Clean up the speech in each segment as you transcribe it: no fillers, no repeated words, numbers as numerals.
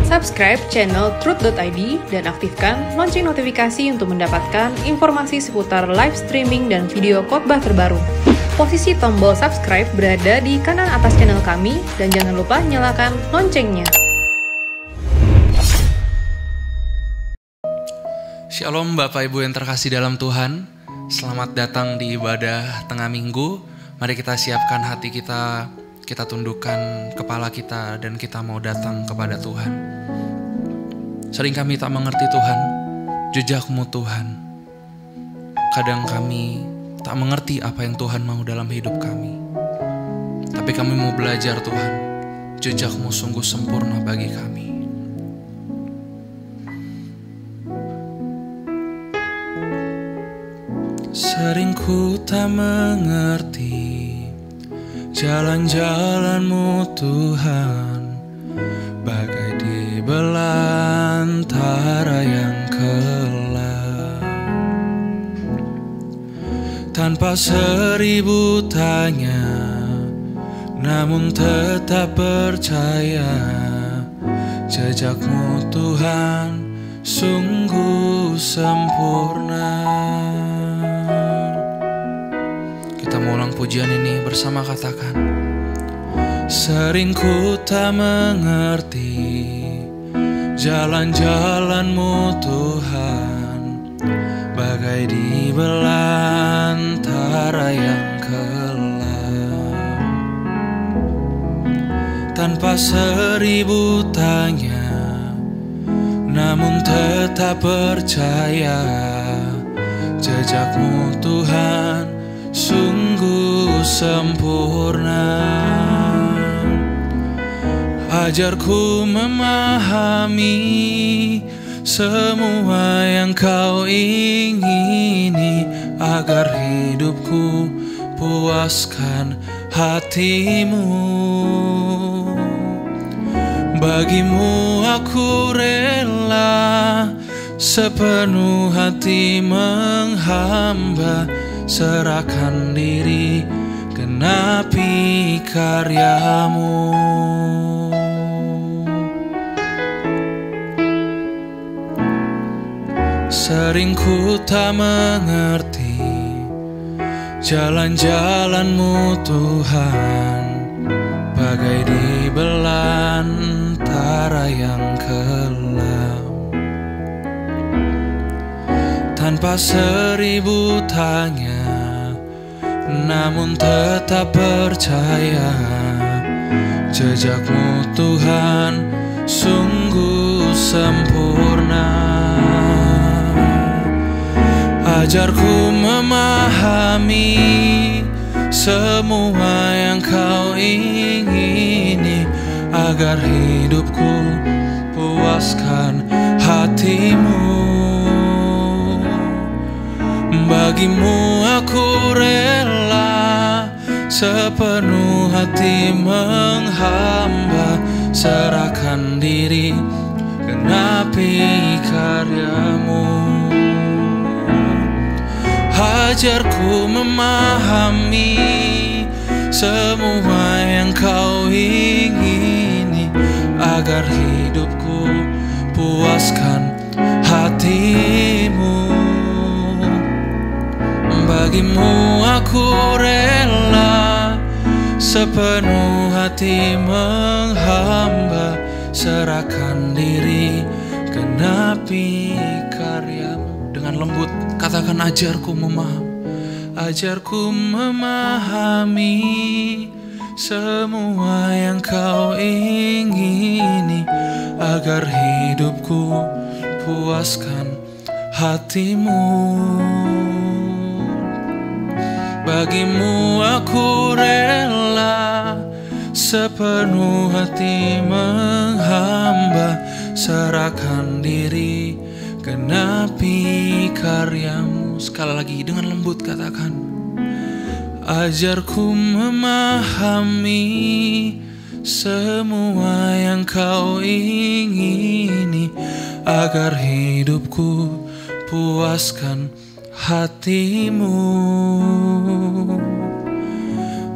Subscribe channel Truth.id dan aktifkan lonceng notifikasi untuk mendapatkan informasi seputar live streaming dan video khotbah terbaru. Posisi tombol subscribe berada di kanan atas channel kami dan jangan lupa nyalakan loncengnya. Shalom Bapak Ibu yang terkasih dalam Tuhan. Selamat datang di ibadah tengah minggu. Mari kita siapkan hati kita tundukkan kepala kita dan kita mau datang kepada Tuhan. Sering kami tak mengerti Tuhan, jejak-Mu Tuhan. Kadang kami tak mengerti apa yang Tuhan mau dalam hidup kami. Tapi kami mau belajar Tuhan, jejak-Mu sungguh sempurna bagi kami. Sering ku tak mengerti jalan-jalan-Mu Tuhan, bagai di belantara yang gelap. Tanpa seribu tanya, namun tetap percaya, jejak-Mu Tuhan sungguh sempurna. Kita mau ulang pujian ini bersama, katakan. Sering ku tak mengerti jalan-jalan-Mu Tuhan, bagai di belantara yang gelap. Tanpa seribu tanya, namun tetap percaya, jejak-Mu Tuhan sungguh sempurna. Ajarku memahami semua yang Kau ingini, agar hidupku puaskan hati-Mu. Bagimu aku rela sepenuh hati menghamba, serahkan diri, genapi karya-Mu. Sering ku tak mengerti jalan-jalan-Mu Tuhan, bagai di belantara yang gelap. Tanpa seribu tanya, namun tetap percaya, jejak-Mu Tuhan sungguh sempurna. Ajarku memahami semua yang Kau ingini, agar hidupku puaskan hati-Mu. Bagimu aku rela sepenuh hati menghamba, serahkan diri, genapi karya-Mu. Ajarku memahami semua yang Kau ingini, agar hidupku puaskan hati-Mu. Bagimu aku rela sepenuh hati menghamba, serahkan diri, genapi karya-Mu. Dengan lembut katakan, ajarku memahami semua yang Kau ingini, agar hidupku puaskan hati-Mu. Bagimu aku rela sepenuh hati menghamba, serahkan diri, genapi karya-Mu. Sekali lagi dengan lembut katakan, ajarku memahami semua yang Kau ingini, agar hidupku puaskan hati-Mu.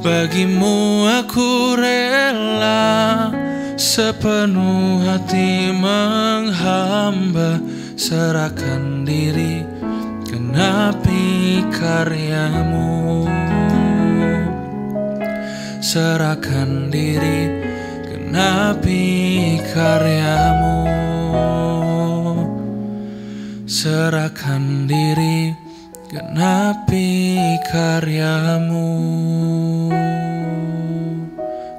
Bagimu aku rela sepenuh hati menghamba, serahkan diri, genapi karyamu. Serahkan diri, genapi karyamu. Serahkan diri, genapi karyamu.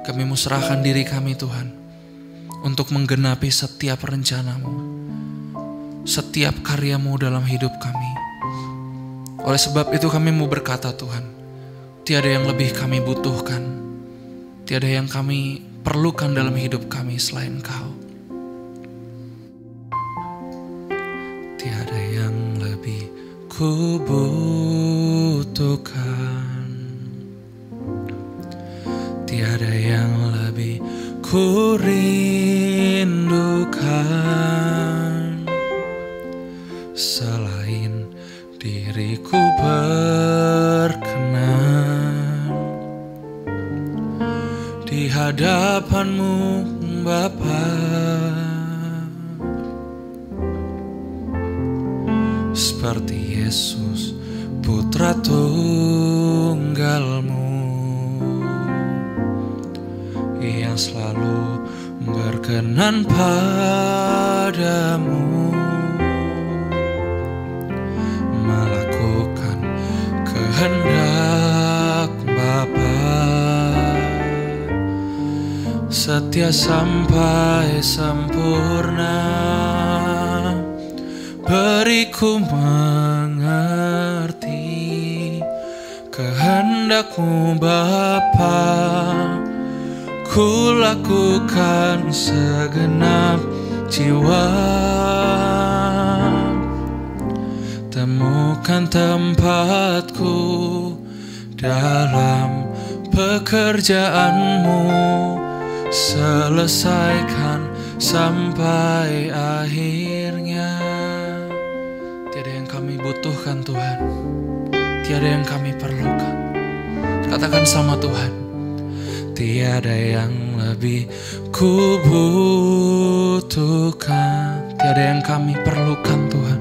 Kami mau serahkan diri kami Tuhan, untuk menggenapi setiap rencanamu, setiap karyamu dalam hidup kami. Oleh sebab itu kami mau berkata Tuhan, tiada yang lebih kami butuhkan, tiada yang kami perlukan dalam hidup kami selain Kau. Tiada yang lebih ku butuhkan, tiada yang lebih ku rindukan, selain diriku berkenan di hadapan-Mu Bapa. Seperti Yesus Putra Tunggal-Mu yang selalu berkenan padamu, melakukan kehendak Bapa, setia sampai sempurna. Beriku mengerti kehendak-Mu Bapa, ku lakukan segenap jiwa. Temukan tempatku dalam pekerjaan-Mu, selesaikan sampai akhirnya. Tiada yang kami butuhkan Tuhan, tiada yang kami perlukan. Katakan sama Tuhan, tiada yang lebih ku butuhkan, tiada yang kami perlukan Tuhan,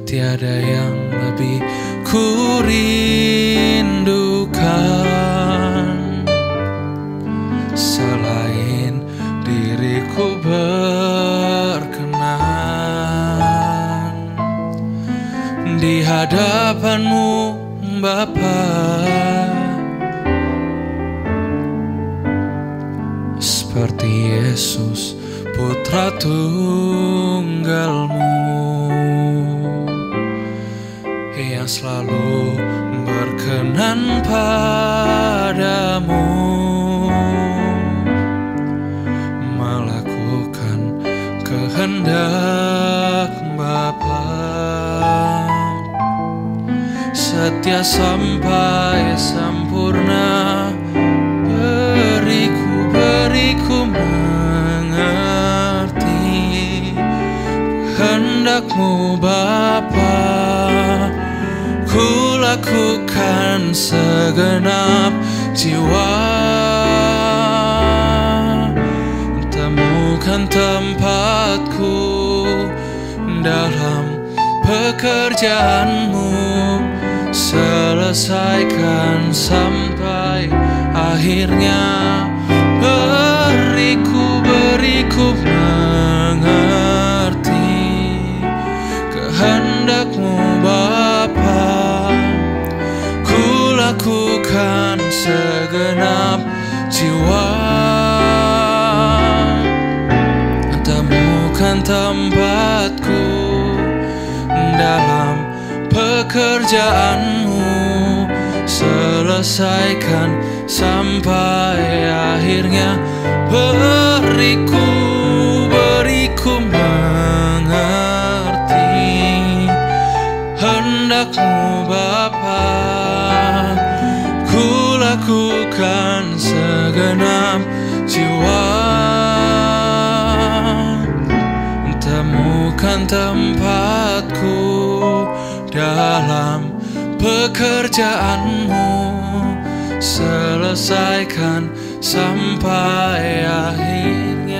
tiada yang lebih ku rindukan, selain diriku berkenan di hadapan-Mu Bapa. Seperti Yesus Putra Tunggal-Mu yang selalu berkenan padamu, melakukan kehendak Bapa, setia sampai sempurna. Beriku mengerti kehendak-Mu Bapa, ku lakukan segenap jiwa. Temukan tempatku dalam pekerjaan-Mu, selesaikan sampai akhirnya. Beriku mengerti kehendak-Mu Bapa, ku lakukan segenap jiwa. Temukan tempatku dalam pekerjaan-Mu, selesaikan sampai akhirnya. Beriku mengerti hendak-Mu Bapa, ku lakukan segenap jiwa. Temukan tempatku dalam pekerjaan-Mu, selesaikan sampai akhirnya.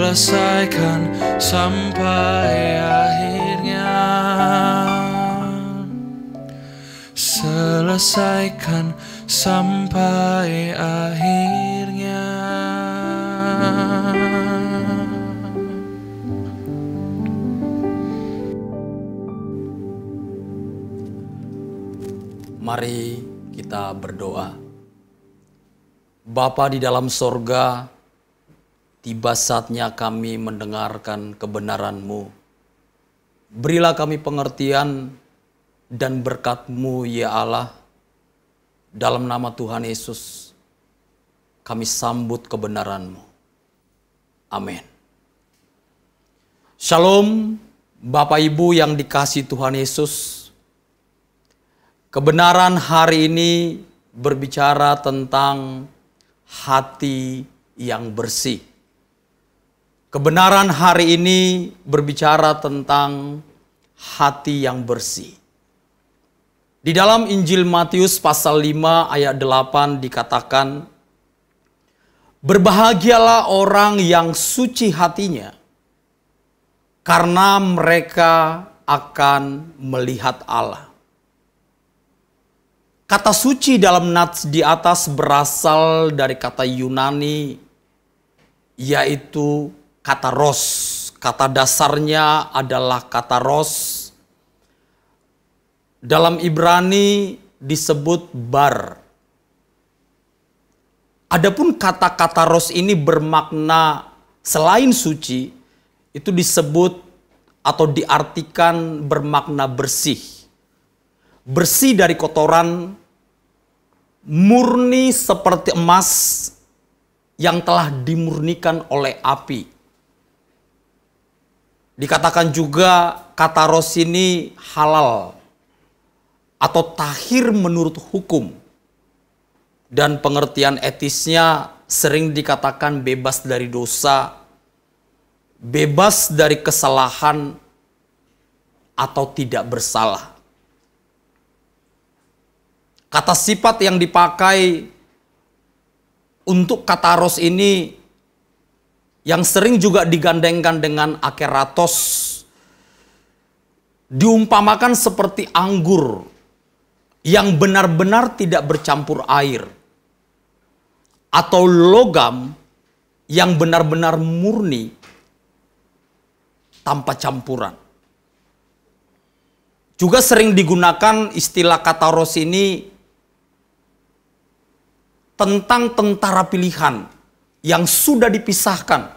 selesaikan sampai akhirnya. Selesaikan sampai akhirnya. Mari kita berdoa. Bapa di dalam sorga, tiba saatnya kami mendengarkan kebenaran-Mu. Berilah kami pengertian dan berkat-Mu ya Allah. Dalam nama Tuhan Yesus, kami sambut kebenaran-Mu. Amin. Shalom, Bapak Ibu yang dikasihi Tuhan Yesus. Kebenaran hari ini berbicara tentang hati yang bersih. Kebenaran hari ini berbicara tentang hati yang bersih. Di dalam Injil Matius pasal 5 ayat 8 dikatakan, "Berbahagialah orang yang suci hatinya, karena mereka akan melihat Allah." Kata suci dalam nats di atas berasal dari kata Yunani, yaitu kata ros. Kata dasarnya adalah kata ros. Dalam Ibrani disebut bar. Adapun kata-kata ros ini bermakna selain suci, itu disebut atau diartikan bermakna bersih. Bersih dari kotoran, murni seperti emas yang telah dimurnikan oleh api. Dikatakan juga kata ros ini halal atau tahir menurut hukum. Dan pengertian etisnya sering dikatakan bebas dari dosa, bebas dari kesalahan, atau tidak bersalah. Kata sifat yang dipakai untuk kata ros ini yang sering juga digandengkan dengan akeratos, diumpamakan seperti anggur yang benar-benar tidak bercampur air, atau logam yang benar-benar murni tanpa campuran. Juga sering digunakan istilah kata ros ini tentang tentara pilihan yang sudah dipisahkan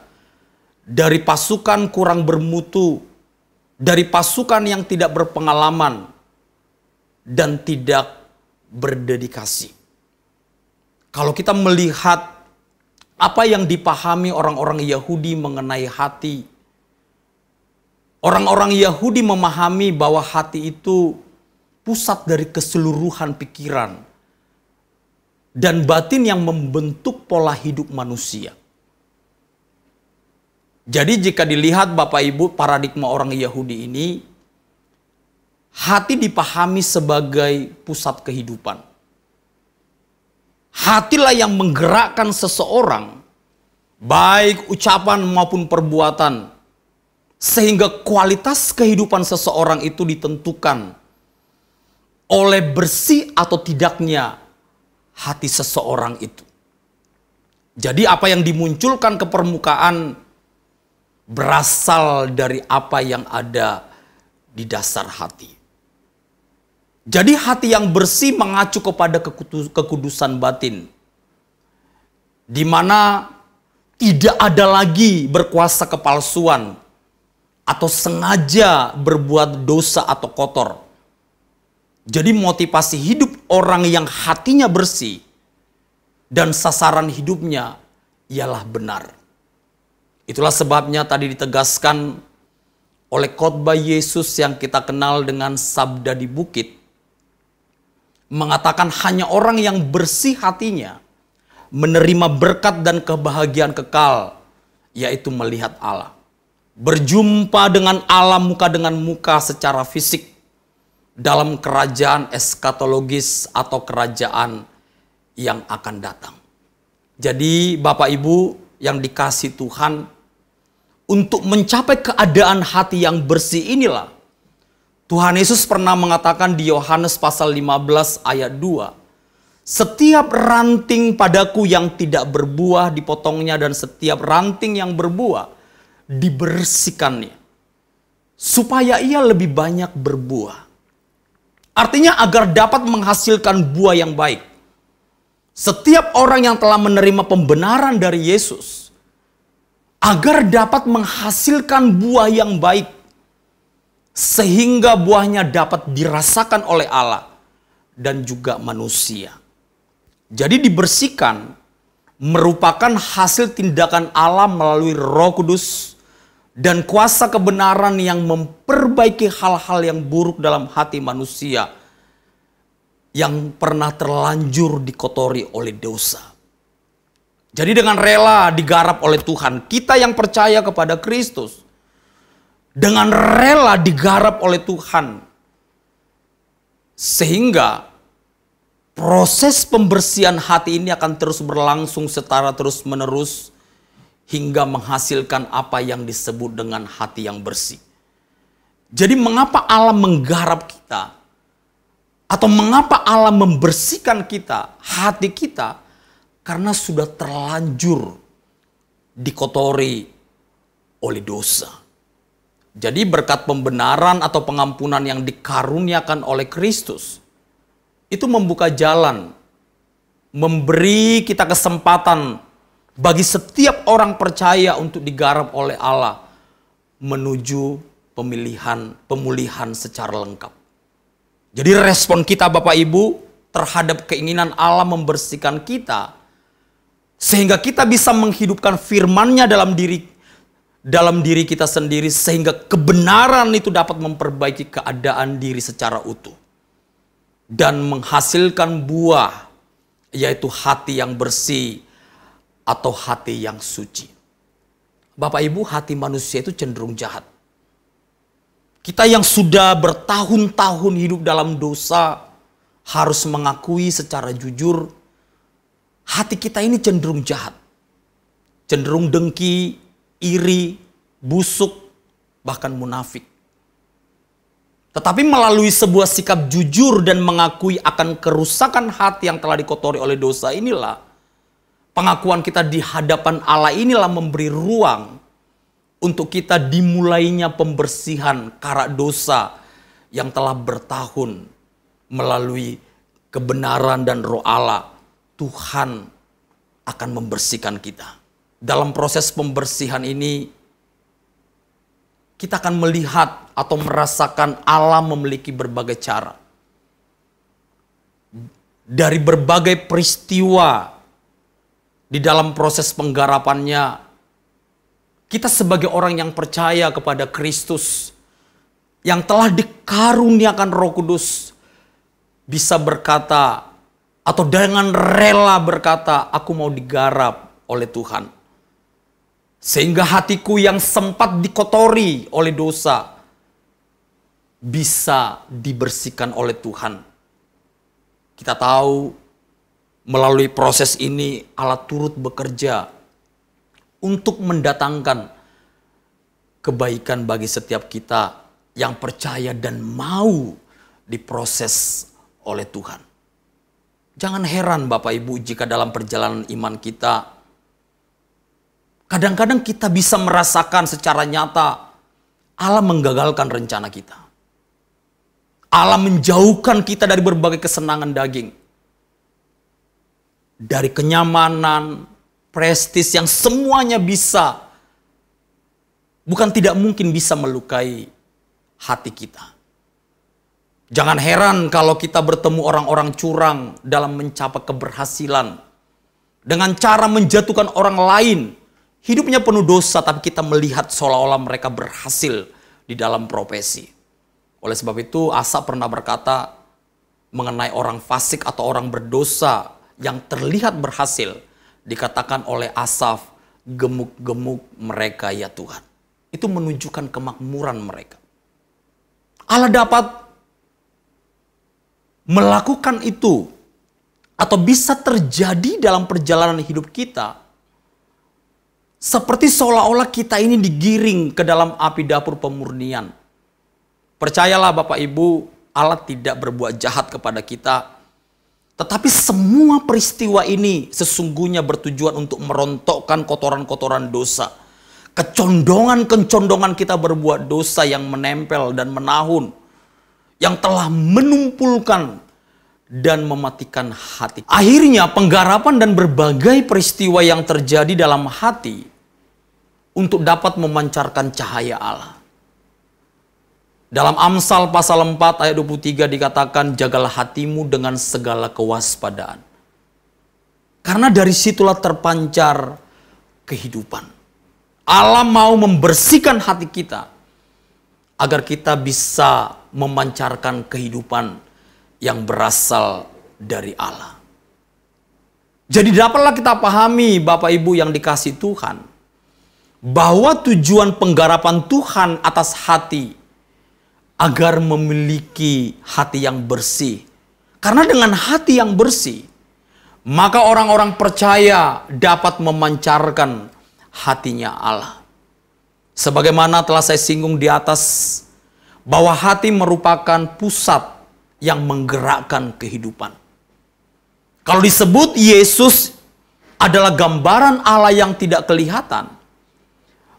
dari pasukan kurang bermutu, dari pasukan yang tidak berpengalaman dan tidak berdedikasi. Kalau kita melihat apa yang dipahami orang-orang Yahudi mengenai hati, orang-orang Yahudi memahami bahwa hati itu pusat dari keseluruhan pikiran dan batin yang membentuk pola hidup manusia. Jadi jika dilihat Bapak Ibu paradigma orang Yahudi ini, hati dipahami sebagai pusat kehidupan. Hatilah yang menggerakkan seseorang, baik ucapan maupun perbuatan, sehingga kualitas kehidupan seseorang itu ditentukan oleh bersih atau tidaknya hati seseorang itu. Jadi apa yang dimunculkan ke permukaan berasal dari apa yang ada di dasar hati. Jadi hati yang bersih mengacu kepada kekudusan batin, di mana tidak ada lagi berkuasa kepalsuan atau sengaja berbuat dosa atau kotor. Jadi motivasi hidup orang yang hatinya bersih dan sasaran hidupnya ialah benar. Itulah sebabnya tadi ditegaskan oleh khotbah Yesus yang kita kenal dengan sabda di bukit, mengatakan hanya orang yang bersih hatinya menerima berkat dan kebahagiaan kekal, yaitu melihat Allah. Berjumpa dengan Allah muka dengan muka secara fisik dalam kerajaan eskatologis atau kerajaan yang akan datang. Jadi Bapak Ibu yang dikasihi Tuhan, untuk mencapai keadaan hati yang bersih inilah Tuhan Yesus pernah mengatakan di Yohanes pasal 15 ayat 2. Setiap ranting padaku yang tidak berbuah dipotongnya, dan setiap ranting yang berbuah dibersihkannya, supaya ia lebih banyak berbuah. Artinya agar dapat menghasilkan buah yang baik. Setiap orang yang telah menerima pembenaran dari Yesus, agar dapat menghasilkan buah yang baik, sehingga buahnya dapat dirasakan oleh Allah dan juga manusia. Jadi dibersihkan merupakan hasil tindakan Allah melalui Roh Kudus dan kuasa kebenaran yang memperbaiki hal-hal yang buruk dalam hati manusia yang pernah terlanjur dikotori oleh dosa. Jadi dengan rela digarap oleh Tuhan, kita yang percaya kepada Kristus, dengan rela digarap oleh Tuhan, sehingga proses pembersihan hati ini akan terus berlangsung secara terus-menerus hingga menghasilkan apa yang disebut dengan hati yang bersih. Jadi mengapa Allah menggarap kita? Atau mengapa Allah membersihkan kita, hati kita? Karena sudah terlanjur dikotori oleh dosa. Jadi berkat pembenaran atau pengampunan yang dikaruniakan oleh Kristus, itu membuka jalan, memberi kita kesempatan bagi setiap orang percaya untuk digarap oleh Allah menuju pemulihan secara lengkap. Jadi respon kita Bapak Ibu terhadap keinginan Allah membersihkan kita, sehingga kita bisa menghidupkan firman-Nya dalam diri kita sendiri, sehingga kebenaran itu dapat memperbaiki keadaan diri secara utuh dan menghasilkan buah, yaitu hati yang bersih atau hati yang suci. Bapak Ibu, hati manusia itu cenderung jahat. Kita yang sudah bertahun-tahun hidup dalam dosa harus mengakui secara jujur, hati kita ini cenderung jahat. Cenderung dengki, iri, busuk, bahkan munafik. Tetapi melalui sebuah sikap jujur dan mengakui akan kerusakan hati yang telah dikotori oleh dosa inilah, pengakuan kita di hadapan Allah inilah memberi ruang untuk kita dimulainya pembersihan kara dosa yang telah bertahun. Melalui kebenaran dan Roh Allah, Tuhan akan membersihkan kita. Dalam proses pembersihan ini, kita akan melihat atau merasakan Allah memiliki berbagai cara. Dari berbagai peristiwa di dalam proses penggarapannya, kita sebagai orang yang percaya kepada Kristus, yang telah dikaruniakan Roh Kudus, bisa berkata atau dengan rela berkata, aku mau digarap oleh Tuhan. Sehingga hatiku yang sempat dikotori oleh dosa bisa dibersihkan oleh Tuhan. Kita tahu melalui proses ini Allah turut bekerja untuk mendatangkan kebaikan bagi setiap kita yang percaya dan mau diproses oleh Tuhan. Jangan heran Bapak Ibu jika dalam perjalanan iman kita, kadang-kadang kita bisa merasakan secara nyata Allah menggagalkan rencana kita. Allah menjauhkan kita dari berbagai kesenangan daging. Dari kenyamanan, prestis yang semuanya bisa, bukan tidak mungkin bisa melukai hati kita. Jangan heran kalau kita bertemu orang-orang curang dalam mencapai keberhasilan. Dengan cara menjatuhkan orang lain, hidupnya penuh dosa, tapi kita melihat seolah-olah mereka berhasil di dalam profesi. Oleh sebab itu, Asaf pernah berkata mengenai orang fasik atau orang berdosa yang terlihat berhasil, dikatakan oleh Asaf, gemuk-gemuk mereka ya Tuhan. Itu menunjukkan kemakmuran mereka. Allah dapat melakukan itu atau bisa terjadi dalam perjalanan hidup kita Seperti seolah-olah kita ini digiring ke dalam api dapur pemurnian. Percayalah Bapak Ibu, Allah tidak berbuat jahat kepada kita. Tetapi semua peristiwa ini sesungguhnya bertujuan untuk merontokkan kotoran-kotoran dosa. Kecondongan-kecondongan kita berbuat dosa yang menempel dan menahun. Yang telah menumpulkan dan mematikan hati. Akhirnya penggarapan dan berbagai peristiwa yang terjadi dalam hati untuk dapat memancarkan cahaya Allah. Dalam Amsal pasal 4 ayat 23 dikatakan, jagalah hatimu dengan segala kewaspadaan. Karena dari situlah terpancar kehidupan. Allah mau membersihkan hati kita agar kita bisa memancarkan kehidupan yang berasal dari Allah. Jadi dapatlah kita pahami Bapak Ibu yang dikasihi Tuhan, bahwa tujuan penggarapan Tuhan atas hati agar memiliki hati yang bersih. Karena dengan hati yang bersih, maka orang-orang percaya dapat memancarkan hatinya Allah. Sebagaimana telah saya singgung di atas, bahwa hati merupakan pusat yang menggerakkan kehidupan. Kalau disebut Yesus adalah gambaran Allah yang tidak kelihatan,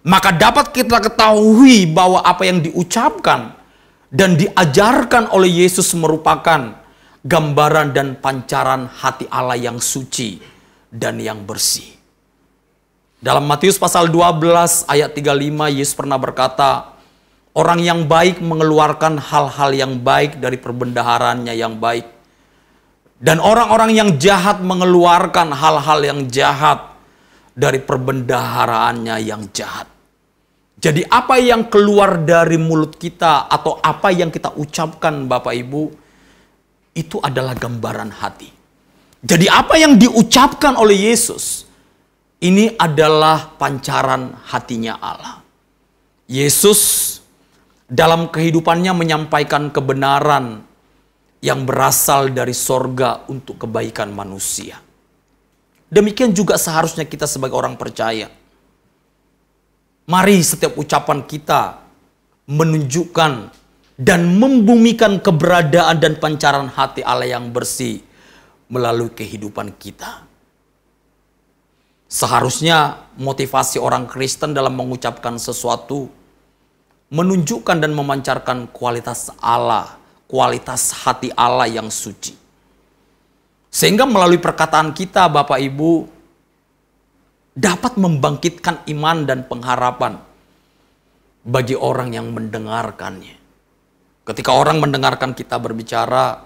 maka dapat kita ketahui bahwa apa yang diucapkan dan diajarkan oleh Yesus merupakan gambaran dan pancaran hati Allah yang suci dan yang bersih. Dalam Matius pasal 12 ayat 35, Yesus pernah berkata, orang yang baik mengeluarkan hal-hal yang baik dari perbendaharanya yang baik. Dan orang-orang yang jahat mengeluarkan hal-hal yang jahat dari perbendaharaannya yang jahat. Jadi apa yang keluar dari mulut kita atau apa yang kita ucapkan Bapak Ibu, itu adalah gambaran hati. Jadi apa yang diucapkan oleh Yesus, ini adalah pancaran hatinya Allah. Yesus dalam kehidupannya menyampaikan kebenaran yang berasal dari sorga untuk kebaikan manusia. Demikian juga seharusnya kita sebagai orang percaya. Mari setiap ucapan kita menunjukkan dan membumikan keberadaan dan pancaran hati Allah yang bersih melalui kehidupan kita. Seharusnya motivasi orang Kristen dalam mengucapkan sesuatu menunjukkan dan memancarkan kualitas Allah, kualitas hati Allah yang suci. Sehingga melalui perkataan kita Bapak Ibu dapat membangkitkan iman dan pengharapan bagi orang yang mendengarkannya. Ketika orang mendengarkan kita berbicara,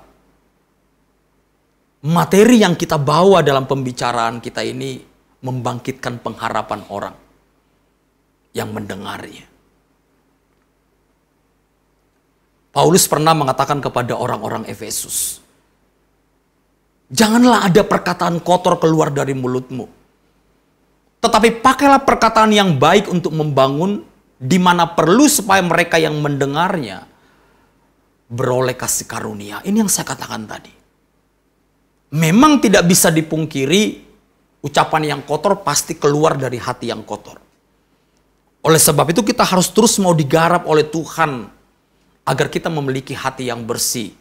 materi yang kita bawa dalam pembicaraan kita ini membangkitkan pengharapan orang yang mendengarnya. Paulus pernah mengatakan kepada orang-orang Efesus, janganlah ada perkataan kotor keluar dari mulutmu, tetapi pakailah perkataan yang baik untuk membangun, di mana perlu supaya mereka yang mendengarnya beroleh kasih karunia. Ini yang saya katakan tadi. Memang tidak bisa dipungkiri, ucapan yang kotor pasti keluar dari hati yang kotor. Oleh sebab itu kita harus terus mau digarap oleh Tuhan, agar kita memiliki hati yang bersih.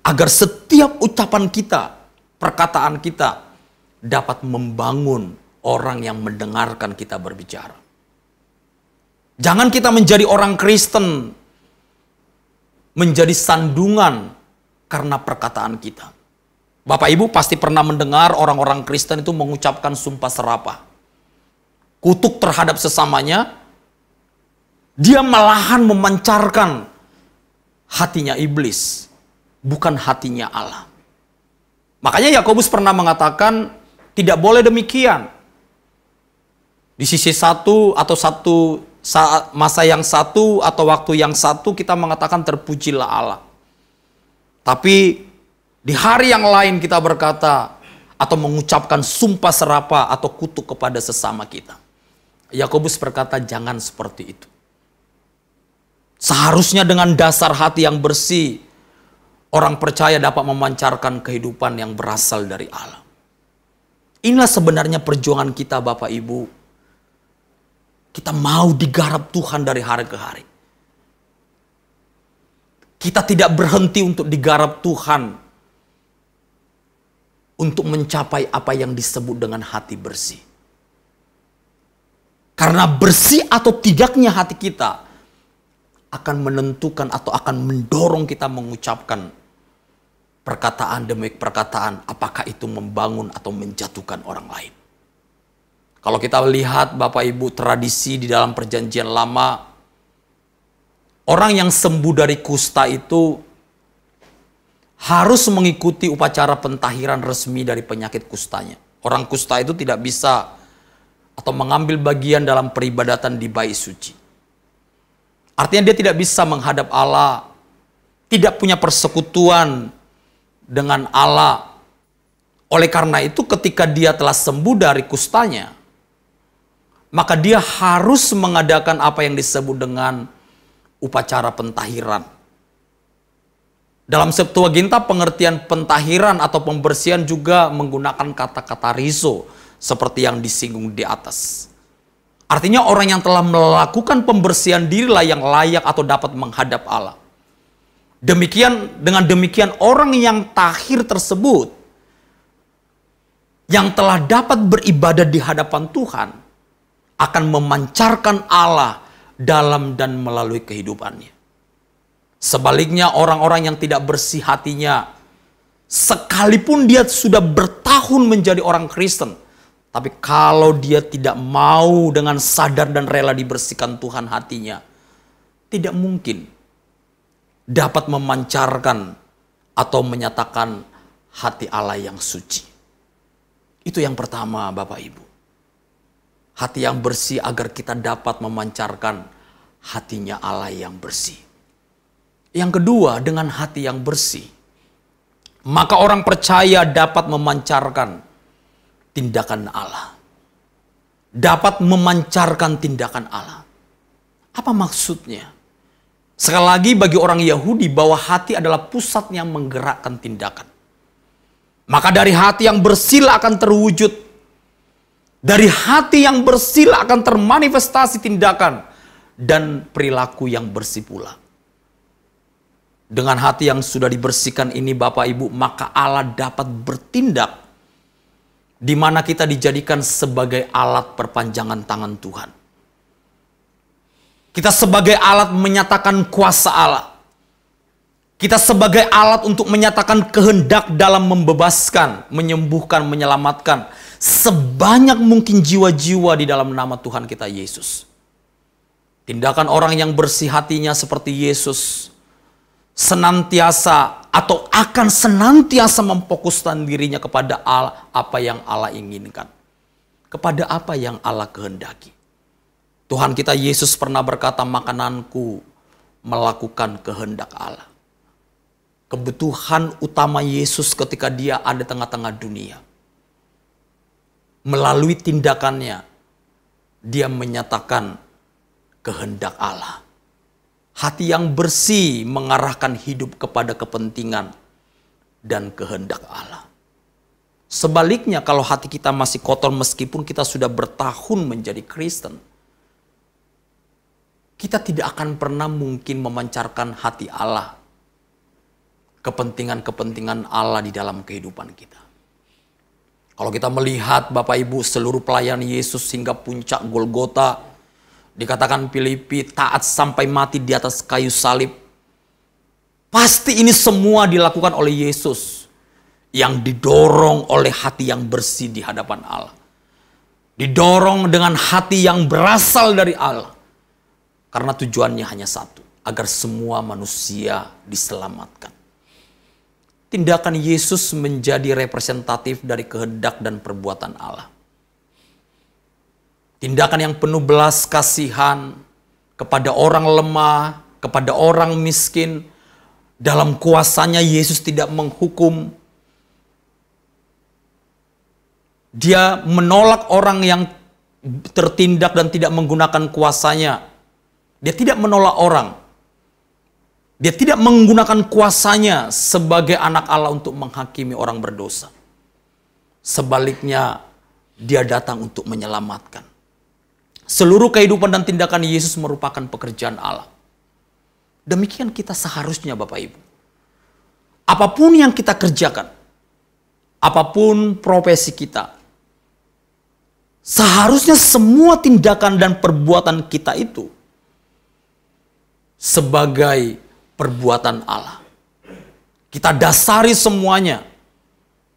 Agar setiap ucapan kita, perkataan kita dapat membangun orang yang mendengarkan kita berbicara. Jangan kita menjadi orang Kristen, menjadi sandungan karena perkataan kita. Bapak Ibu pasti pernah mendengar orang-orang Kristen itu mengucapkan sumpah serapah. Kutuk terhadap sesamanya, dia malahan memancarkan hatinya iblis, bukan hatinya Allah. Makanya Yakobus pernah mengatakan, tidak boleh demikian. Di sisi satu atau masa yang satu atau waktu yang satu kita mengatakan terpujilah Allah. Tapi di hari yang lain kita berkata atau mengucapkan sumpah serapah atau kutuk kepada sesama kita. Yakobus berkata jangan seperti itu. Seharusnya dengan dasar hati yang bersih, orang percaya dapat memancarkan kehidupan yang berasal dari Allah. Inilah sebenarnya perjuangan kita Bapak Ibu. Kita mau digarap Tuhan dari hari ke hari. Kita tidak berhenti untuk digarap Tuhan untuk mencapai apa yang disebut dengan hati bersih. Karena bersih atau tidaknya hati kita akan menentukan atau akan mendorong kita mengucapkan perkataan demi perkataan, apakah itu membangun atau menjatuhkan orang lain. Kalau kita lihat Bapak Ibu tradisi di dalam Perjanjian Lama, orang yang sembuh dari kusta itu harus mengikuti upacara pentahiran resmi dari penyakit kustanya. Orang kusta itu tidak bisa atau mengambil bagian dalam peribadatan di bait suci. Artinya dia tidak bisa menghadap Allah, tidak punya persekutuan dengan Allah. Oleh karena itu ketika dia telah sembuh dari kustanya, maka dia harus mengadakan apa yang disebut dengan upacara pentahiran. Dalam Septuaginta pengertian pentahiran atau pembersihan juga menggunakan kata-kata rizo seperti yang disinggung di atas. Artinya orang yang telah melakukan pembersihan dirilah yang layak atau dapat menghadap Allah. Dengan demikian orang yang tahir tersebut, yang telah dapat beribadah di hadapan Tuhan, akan memancarkan Allah dalam dan melalui kehidupannya. Sebaliknya orang-orang yang tidak bersih hatinya, sekalipun dia sudah bertahun menjadi orang Kristen, tapi kalau dia tidak mau dengan sadar dan rela dibersihkan Tuhan hatinya, tidak mungkin dapat memancarkan atau menyatakan hati Allah yang suci. Itu yang pertama Bapak Ibu. Hati yang bersih agar kita dapat memancarkan hatinya Allah yang bersih. Yang kedua, dengan hati yang bersih, maka orang percaya dapat memancarkan tindakan Allah. Dapat memancarkan tindakan Allah. Apa maksudnya? Sekali lagi bagi orang Yahudi bahwa hati adalah pusat yang menggerakkan tindakan. Maka dari hati yang bersih akan terwujud. Dari hati yang bersih akan termanifestasi tindakan dan perilaku yang bersih pula. Dengan hati yang sudah dibersihkan ini Bapak Ibu, maka Allah dapat bertindak di mana kita dijadikan sebagai alat perpanjangan tangan Tuhan. Kita sebagai alat menyatakan kuasa Allah. Kita sebagai alat untuk menyatakan kehendak dalam membebaskan, menyembuhkan, menyelamatkan sebanyak mungkin jiwa-jiwa di dalam nama Tuhan kita Yesus. Tindakan orang yang bersih hatinya seperti Yesus senantiasa atau akan senantiasa memfokuskan dirinya kepada Allah, apa yang Allah inginkan, kepada apa yang Allah kehendaki. Tuhan kita Yesus pernah berkata, makananku melakukan kehendak Allah. Kebutuhan utama Yesus ketika dia ada di tengah-tengah dunia, melalui tindakannya, dia menyatakan kehendak Allah. Hati yang bersih mengarahkan hidup kepada kepentingan dan kehendak Allah. Sebaliknya kalau hati kita masih kotor meskipun kita sudah bertahun menjadi Kristen, kita tidak akan pernah mungkin memancarkan hati Allah, kepentingan-kepentingan Allah di dalam kehidupan kita. Kalau kita melihat Bapak Ibu seluruh pelayan Yesus hingga puncak Golgota, dikatakan Filipi taat sampai mati di atas kayu salib. Pasti ini semua dilakukan oleh Yesus yang didorong oleh hati yang bersih di hadapan Allah. Didorong dengan hati yang berasal dari Allah. Karena tujuannya hanya satu, agar semua manusia diselamatkan. Tindakan Yesus menjadi representatif dari kehendak dan perbuatan Allah. Tindakan yang penuh belas kasihan kepada orang lemah, kepada orang miskin. Dalam kuasanya Yesus tidak menghukum. Dia menolak orang yang tertindak dan tidak menggunakan kuasanya. Dia tidak menolak orang. Dia tidak menggunakan kuasanya sebagai anak Allah untuk menghakimi orang berdosa. Sebaliknya, dia datang untuk menyelamatkan. Seluruh kehidupan dan tindakan Yesus merupakan pekerjaan Allah. Demikian kita seharusnya Bapak Ibu. Apapun yang kita kerjakan, apapun profesi kita, seharusnya semua tindakan dan perbuatan kita itu sebagai perbuatan Allah. Kita dasari semuanya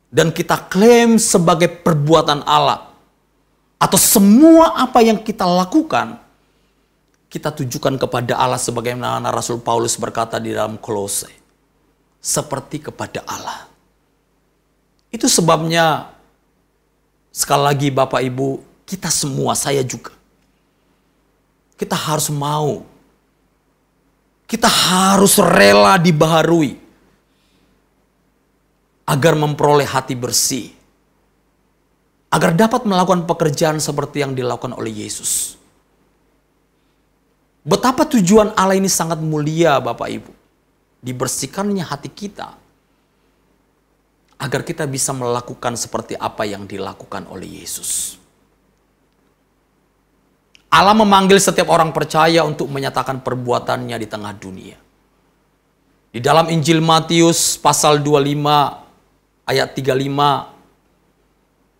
dan kita klaim sebagai perbuatan Allah. Atau semua apa yang kita lakukan, kita tujukan kepada Allah sebagaimana Rasul Paulus berkata di dalam Kolose. Seperti kepada Allah. Itu sebabnya, sekali lagi Bapak Ibu, kita semua, saya juga. Kita harus mau. Kita harus rela dibaharui. Agar memperoleh hati bersih. Agar dapat melakukan pekerjaan seperti yang dilakukan oleh Yesus. Betapa tujuan Allah ini sangat mulia Bapak Ibu. Dibersihkannya hati kita. Agar kita bisa melakukan seperti apa yang dilakukan oleh Yesus. Allah memanggil setiap orang percaya untuk menyatakan perbuatannya di tengah dunia. Di dalam Injil Matius pasal 25 ayat 35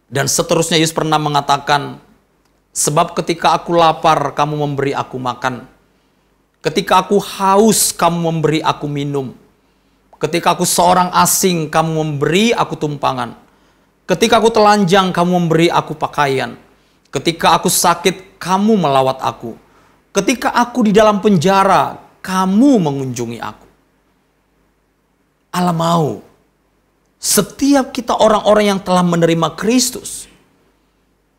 dan seterusnya Yesus pernah mengatakan, sebab ketika aku lapar, kamu memberi aku makan. Ketika aku haus, kamu memberi aku minum. Ketika aku seorang asing, kamu memberi aku tumpangan. Ketika aku telanjang, kamu memberi aku pakaian. Ketika aku sakit, kamu melawat aku. Ketika aku di dalam penjara, kamu mengunjungi aku. Allah mau setiap kita orang-orang yang telah menerima Kristus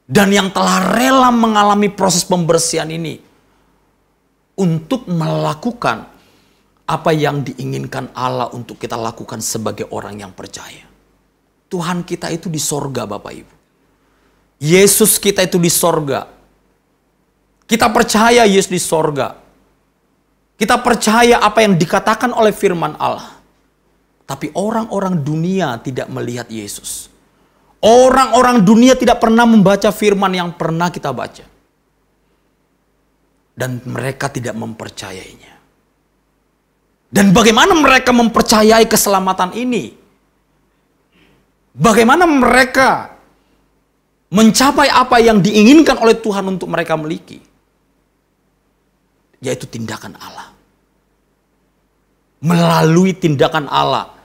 dan yang telah rela mengalami proses pembersihan ini untuk melakukan apa yang diinginkan Allah untuk kita lakukan sebagai orang yang percaya. Tuhan kita itu di sorga Bapak Ibu. Yesus kita itu di sorga. Kita percaya Yesus di sorga. Kita percaya apa yang dikatakan oleh firman Allah. Tapi orang-orang dunia tidak melihat Yesus. Orang-orang dunia tidak pernah membaca firman yang pernah kita baca. Dan mereka tidak mempercayainya. Dan bagaimana mereka mempercayai keselamatan ini? Bagaimana mereka mencapai apa yang diinginkan oleh Tuhan untuk mereka miliki? Yaitu tindakan Allah. Melalui tindakan Allah.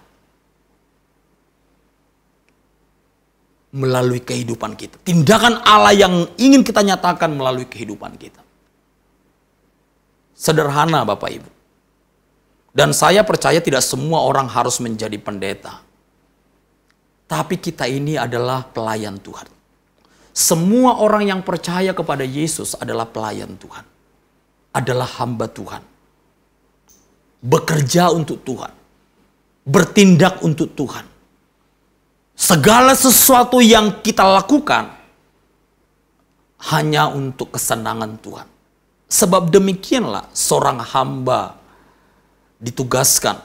Melalui kehidupan kita. Tindakan Allah yang ingin kita nyatakan melalui kehidupan kita. Sederhana Bapak Ibu. Dan saya percaya tidak semua orang harus menjadi pendeta. Tapi kita ini adalah pelayan Tuhan. Semua orang yang percaya kepada Yesus adalah pelayan Tuhan. Adalah hamba Tuhan. Bekerja untuk Tuhan. Bertindak untuk Tuhan. Segala sesuatu yang kita lakukan hanya untuk kesenangan Tuhan. Sebab demikianlah seorang hamba ditugaskan.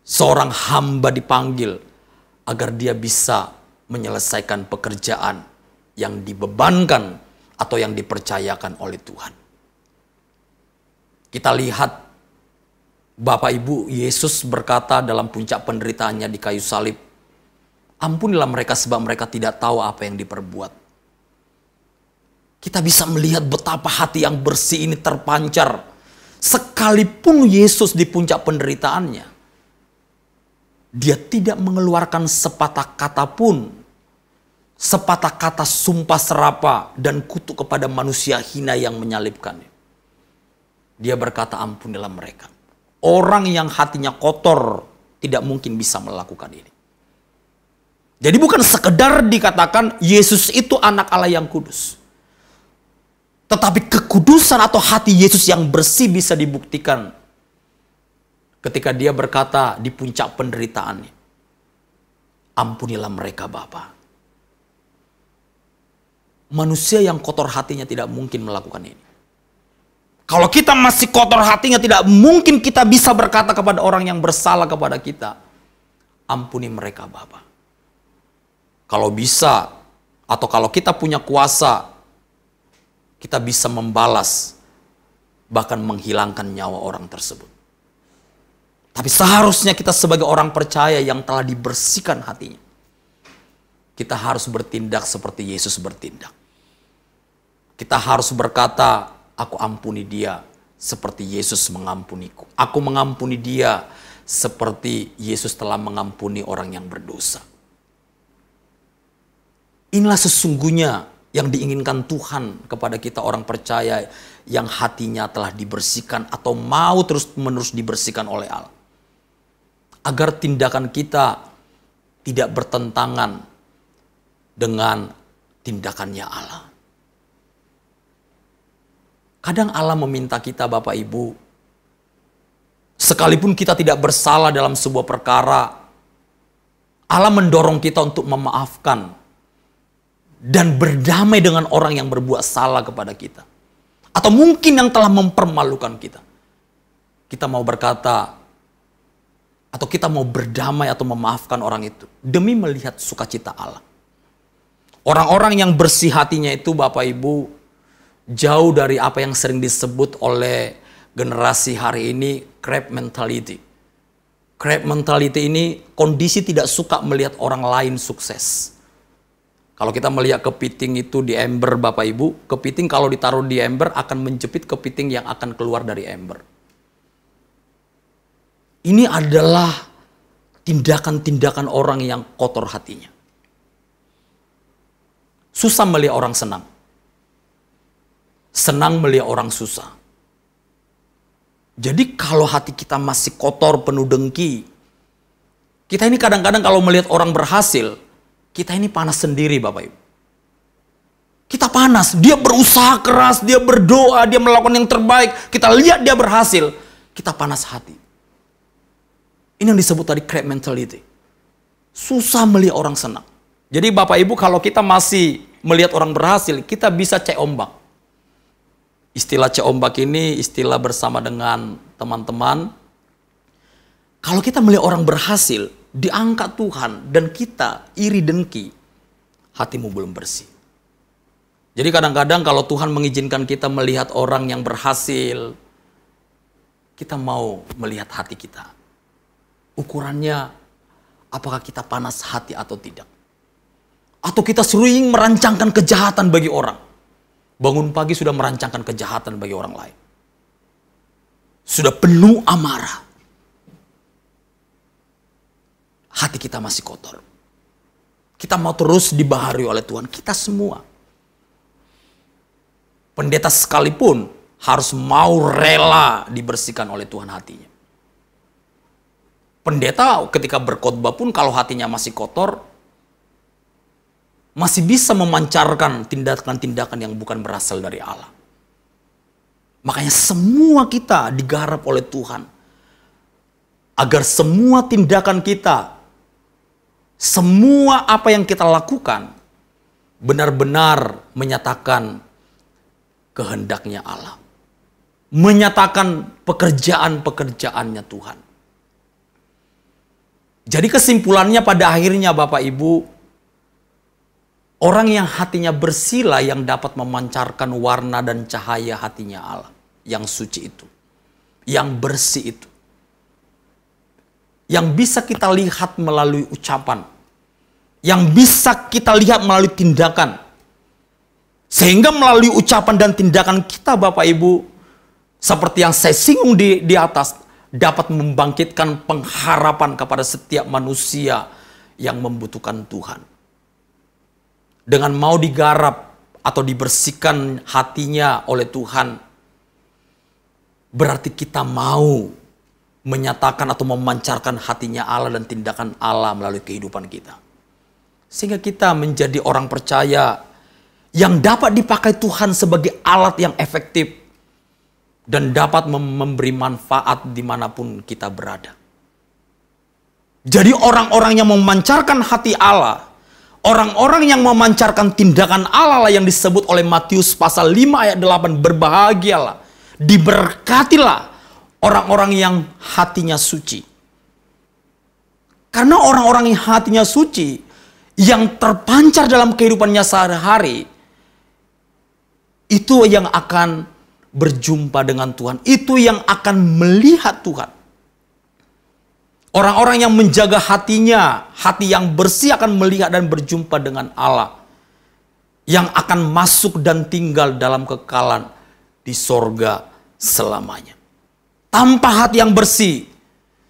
Seorang hamba dipanggil agar dia bisa menyelesaikan pekerjaan yang dibebankan atau yang dipercayakan oleh Tuhan. Kita lihat Bapak Ibu, Yesus berkata dalam puncak penderitaannya di kayu salib, ampunilah mereka sebab mereka tidak tahu apa yang diperbuat. Kita bisa melihat betapa hati yang bersih ini terpancar. Sekalipun Yesus di puncak penderitaannya, dia tidak mengeluarkan sepatah kata pun, sepatah kata sumpah serapa dan kutuk kepada manusia hina yang menyalibkannya. Dia berkata, ampunilah mereka. Orang yang hatinya kotor tidak mungkin bisa melakukan ini. Jadi bukan sekedar dikatakan Yesus itu anak Allah yang kudus. Tetapi kekudusan atau hati Yesus yang bersih bisa dibuktikan ketika dia berkata di puncak penderitaannya, ampunilah mereka Bapa. Manusia yang kotor hatinya tidak mungkin melakukan ini. Kalau kita masih kotor hatinya, tidak mungkin kita bisa berkata kepada orang yang bersalah kepada kita, ampuni mereka Bapa. Kalau bisa, atau kalau kita punya kuasa, kita bisa membalas, bahkan menghilangkan nyawa orang tersebut. Tapi seharusnya kita sebagai orang percaya yang telah dibersihkan hatinya, kita harus bertindak seperti Yesus bertindak. Kita harus berkata, aku ampuni dia seperti Yesus mengampuniku. Aku mengampuni dia seperti Yesus telah mengampuni orang yang berdosa. Inilah sesungguhnya yang diinginkan Tuhan kepada kita orang percaya yang hatinya telah dibersihkan atau mau terus-menerus dibersihkan oleh Allah. Agar tindakan kita tidak bertentangan dengan tindakannya Allah. Kadang Allah meminta kita, Bapak Ibu, sekalipun kita tidak bersalah dalam sebuah perkara, Allah mendorong kita untuk memaafkan dan berdamai dengan orang yang berbuat salah kepada kita. Atau mungkin yang telah mempermalukan kita. Kita mau berkata, atau kita mau berdamai atau memaafkan orang itu demi melihat sukacita Allah. Orang-orang yang bersih hatinya itu, Bapak Ibu, jauh dari apa yang sering disebut oleh generasi hari ini crab mentality. Crab mentality ini kondisi tidak suka melihat orang lain sukses. Kalau kita melihat kepiting itu di ember, Bapak Ibu, kepiting kalau ditaruh di ember akan menjepit kepiting yang akan keluar dari ember. Ini adalah tindakan-tindakan orang yang kotor hatinya. Susah melihat orang senang. Senang melihat orang susah. Jadi kalau hati kita masih kotor, penuh dengki, kita ini kadang-kadang kalau melihat orang berhasil, kita ini panas sendiri, Bapak Ibu. Kita panas, dia berusaha keras, dia berdoa, dia melakukan yang terbaik, kita lihat dia berhasil, kita panas hati. Ini yang disebut tadi crab mentality. Susah melihat orang senang. Jadi Bapak Ibu, kalau kita masih melihat orang berhasil, kita bisa cek ombak. Istilah cek ombak ini istilah bersama dengan teman-teman. Kalau kita melihat orang berhasil, diangkat Tuhan, dan kita iri dengki, hatimu belum bersih. Jadi kadang-kadang kalau Tuhan mengizinkan kita melihat orang yang berhasil, kita mau melihat hati kita. Ukurannya, apakah kita panas hati atau tidak? Atau kita sering merancangkan kejahatan bagi orang. Bangun pagi sudah merancangkan kejahatan bagi orang lain. Sudah penuh amarah. Hati kita masih kotor. Kita mau terus dibaharui oleh Tuhan. Kita semua. Pendeta sekalipun harus mau rela dibersihkan oleh Tuhan hatinya. Pendeta ketika berkhotbah pun kalau hatinya masih kotor, masih bisa memancarkan tindakan-tindakan yang bukan berasal dari Allah. Makanya semua kita digarap oleh Tuhan. Agar semua tindakan kita, semua apa yang kita lakukan, benar-benar menyatakan kehendaknya Allah. Menyatakan pekerjaan-pekerjaannya Tuhan. Jadi kesimpulannya pada akhirnya Bapak Ibu, orang yang hatinya bersih yang dapat memancarkan warna dan cahaya hatinya Allah. Yang suci itu. Yang bersih itu. Yang bisa kita lihat melalui ucapan. Yang bisa kita lihat melalui tindakan. Sehingga melalui ucapan dan tindakan kita Bapak Ibu, seperti yang saya singgung di atas, dapat membangkitkan pengharapan kepada setiap manusia yang membutuhkan Tuhan. Dengan mau digarap atau dibersihkan hatinya oleh Tuhan, berarti kita mau menyatakan atau memancarkan hatinya Allah dan tindakan Allah melalui kehidupan kita. Sehingga kita menjadi orang percaya yang dapat dipakai Tuhan sebagai alat yang efektif dan dapat memberi manfaat dimanapun kita berada. Jadi orang-orang yang memancarkan hati Allah, orang-orang yang memancarkan tindakan Allah yang disebut oleh Matius pasal 5 ayat 8, berbahagialah, diberkatilah orang-orang yang hatinya suci. Karena orang-orang yang hatinya suci, yang terpancar dalam kehidupannya sehari-hari, Itu yang akan berjumpa dengan Tuhan. Itu yang akan melihat Tuhan. Orang-orang yang menjaga hatinya, hati yang bersih akan melihat dan berjumpa dengan Allah. Yang akan masuk dan tinggal dalam kekalan di sorga selamanya. Tanpa hati yang bersih,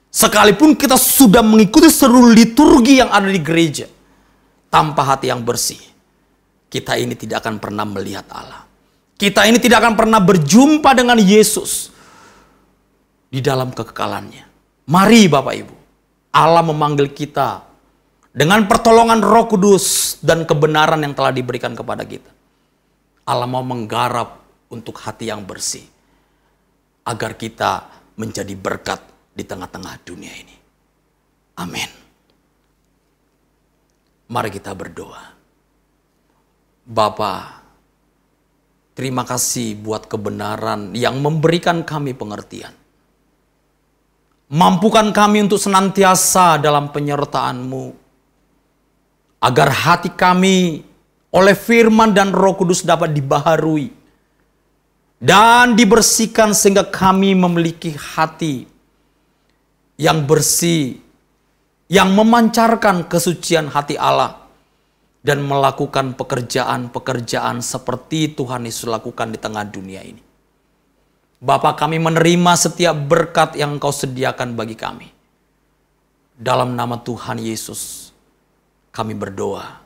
sekalipun kita sudah mengikuti seluruh liturgi yang ada di gereja, tanpa hati yang bersih, kita ini tidak akan pernah melihat Allah. Kita ini tidak akan pernah berjumpa dengan Yesus di dalam kekekalannya. Mari Bapak Ibu, Allah memanggil kita dengan pertolongan Roh Kudus dan kebenaran yang telah diberikan kepada kita. Allah mau menggarap untuk hati yang bersih, agar kita menjadi berkat di tengah-tengah dunia ini. Amin. Mari kita berdoa. Bapa, terima kasih buat kebenaran yang memberikan kami pengertian. Mampukan kami untuk senantiasa dalam penyertaan-Mu, agar hati kami oleh firman dan Roh Kudus dapat dibaharui dan dibersihkan sehingga kami memiliki hati yang bersih, yang memancarkan kesucian hati Allah dan melakukan pekerjaan-pekerjaan seperti Tuhan Yesus lakukan di tengah dunia ini. Bapa, kami menerima setiap berkat yang Engkau sediakan bagi kami. Dalam nama Tuhan Yesus kami berdoa.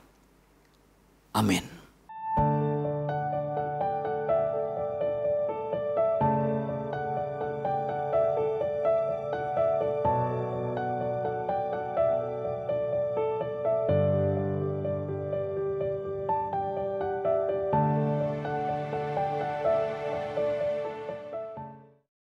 Amin.